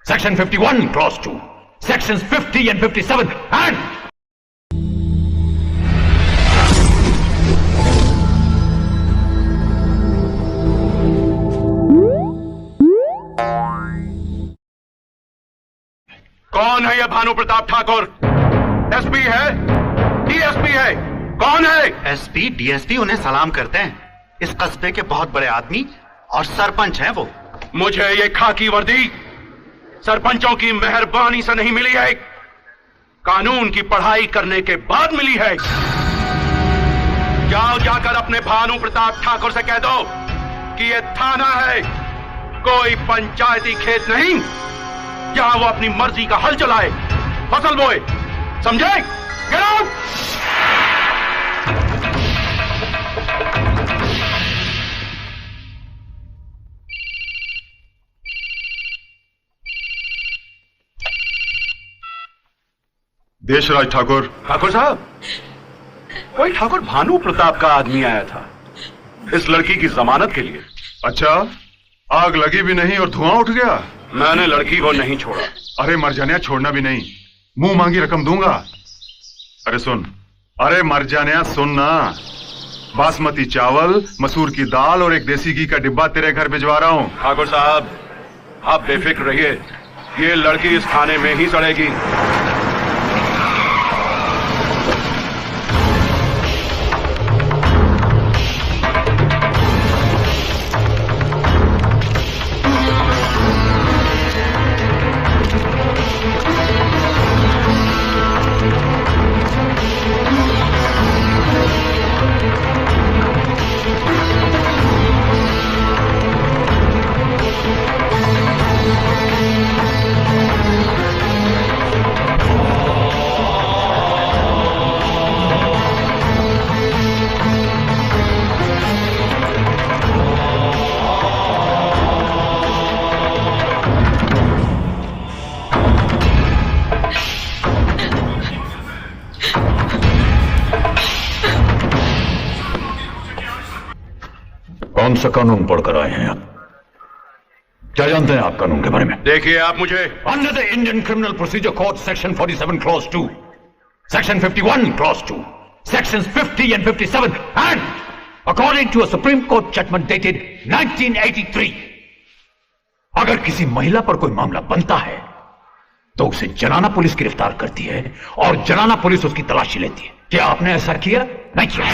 Section 51, Clause 2. Sections 50 and 57, and... कौन है ये भानु प्रताप ठाकुर? एसपी है? डीएसपी है? कौन है? एसपी डीएसपी उन्हें सलाम करते हैं। इस कस्बे के बहुत बड़े आदमी और सरपंच हैं वो। मुझे ये खाकी वर्दी सरपंचों की मेहरबानी से नहीं मिली है, कानून की पढ़ाई करने के बाद मिली है। जाओ जाकर अपने भानु प्रताप ठाकुर से कह दो कि ये थाना है, कोई पंचायती खेत नहीं जहां वो अपनी मर्जी का हल चलाए, फसल बोए। समझे? Get out! देशराज ठाकुर। ठाकुर साहब, कोई ठाकुर भानु प्रताप का आदमी आया था इस लड़की की जमानत के लिए। अच्छा, आग लगी भी नहीं और धुआं उठ गया? मैंने लड़की को नहीं छोड़ा। अरे मरजानिया, छोड़ना भी नहीं, मुंह मांगी रकम दूंगा। अरे सुन, अरे मरजानिया सुन ना, बासमती चावल, मसूर की दाल और एक देसी घी का डिब्बा तेरे घर भिजवा रहा हूँ। ठाकुर साहब, आप बेफिक्र रहिए, ये लड़की इस खाने में ही सड़ेगी। कौन सा कानून पढ़कर आए हैं आप? क्या जानते हैं आप कानून के बारे में? देखिए आप मुझे under the Indian criminal procedure code section 47 clause 2, section 51 clause 2, sections 50 and 57, and according to a Supreme Court judgment dated 1983, अगर किसी महिला पर कोई मामला बनता है तो उसे जनाना पुलिस गिरफ्तार करती है और जनाना पुलिस उसकी तलाशी लेती है। क्या आपने ऐसा किया? नहीं किया।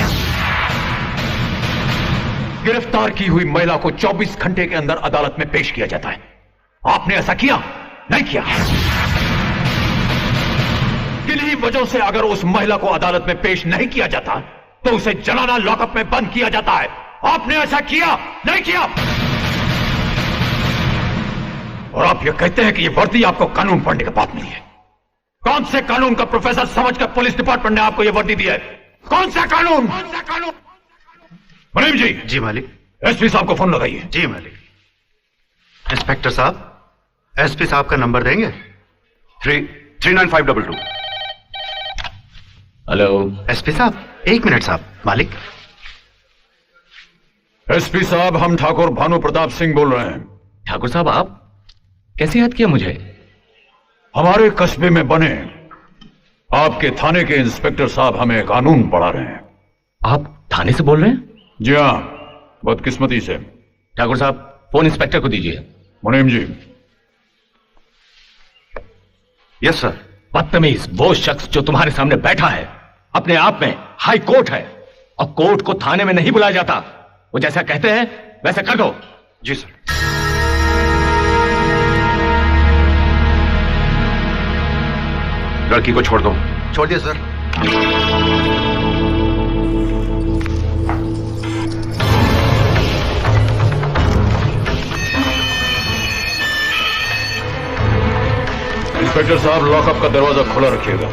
गिरफ्तार की हुई महिला को 24 घंटे के अंदर अदालत में पेश किया जाता है। आपने ऐसा किया? नहीं किया। किन्हीं वजहों से अगर उस महिला को अदालत में पेश नहीं किया जाता तो उसे जनाना लॉकअप में बंद किया जाता है। आपने ऐसा किया? नहीं किया। और आप ये कहते हैं कि ये वर्दी आपको कानून पढ़ने के बाद मिली है। कौन से कानून का प्रोफेसर समझकर पुलिस डिपार्टमेंट ने आपको ये वर्दी दी है? कौन सा कानून? मुनीम जी। जी मालिक। एसपी साहब को फोन लगाइए। जी मालिक। इंस्पेक्टर साहब, एसपी साहब का नंबर देंगे? 39522। हेलो एसपी साहब, एक मिनट साहब। मालिक। एसपी साहब, हम ठाकुर भानु प्रताप सिंह बोल रहे हैं। ठाकुर साहब, आप कैसे याद किया मुझे? हमारे कस्बे में बने आपके थाने के इंस्पेक्टर साहब हमें कानून पढ़ा रहे हैं। आप थाने से बोल रहे हैं? जी हाँ, बदकिस्मती से। ठाकुर साहब, फोन इंस्पेक्टर को दीजिए। मुनीम जी। Yes sir. बदतमीज, वो शख्स जो तुम्हारे सामने बैठा है अपने आप में हाई कोर्ट है और कोर्ट को थाने में नहीं बुलाया जाता। वो जैसा कहते हैं वैसा कर दो। जी सर। लड़की को छोड़ दो। छोड़ दिया सर। इंस्पेक्टर साहब, लॉकअप का दरवाजा खुला रखिएगा।